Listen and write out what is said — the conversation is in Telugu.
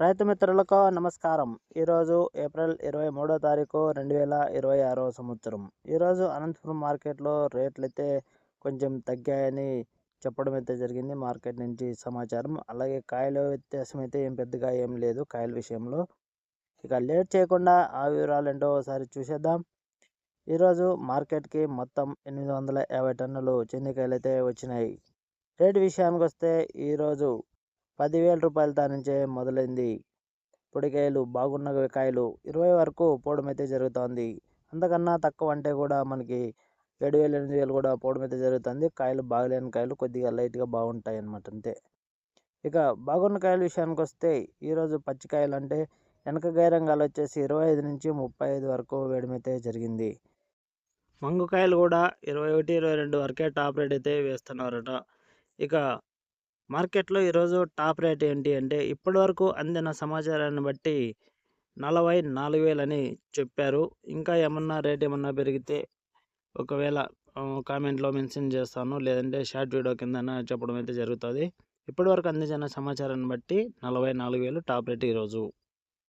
రైతు మిత్రులకు నమస్కారం. ఈరోజు ఏప్రిల్ 23 తారీఖు 2026 సంవత్సరం. ఈరోజు అనంతపురం మార్కెట్లో రేట్లయితే కొంచెం తగ్గాయని చెప్పడం అయితే జరిగింది మార్కెట్ నుంచి సమాచారం. అలాగే కాయల వ్యత్యాసం అయితే పెద్దగా ఏం లేదు కాయల విషయంలో. ఇక లేట్ చేయకుండా ఆ వివరాలేంటో ఒకసారి చూసేద్దాం. ఈరోజు మార్కెట్కి మొత్తం 850 టన్నులు చెనిక్కాయలు అయితే వచ్చినాయి. రేటు విషయానికి వస్తే ఈరోజు 10,000 రూపాయల నుంచే మొదలైంది. పొడికాయలు బాగున్న కాయలు 20 వరకు పోవడం అయితే జరుగుతుంది. అంతకన్నా తక్కువ అంటే కూడా మనకి 7,000 8,000 కూడా పోవడం అయితే జరుగుతుంది. కాయలు బాగలేని కాయలు కొద్దిగా లైట్గా బాగుంటాయి అన్నమాట అంతే. ఇక బాగున్న కాయల విషయానికి వస్తే ఈరోజు పచ్చికాయలు అంటే వెనక గైరంగాలు వచ్చేసి 25 నుంచి 35 వరకు వేయడం అయితే జరిగింది. మంగుకాయలు కూడా 21 22 వరకే టాప్ రేట్ అయితే వేస్తున్నారట. ఇక మార్కెట్లో ఈరోజు టాప్ రేట్ ఏంటి అంటే ఇప్పటి వరకు అందిన సమాచారాన్ని బట్టి 44,000 అని చెప్పారు. ఇంకా ఏమన్నా రేట్ ఏమన్నా పెరిగితే ఒకవేళ కామెంట్లో మెన్షన్ చేస్తాను, లేదంటే షార్ట్ వీడియో కింద చెప్పడం అయితే జరుగుతుంది. ఇప్పటి వరకు అందించిన సమాచారాన్ని బట్టి 44,000 టాప్ రేట్ ఈరోజు.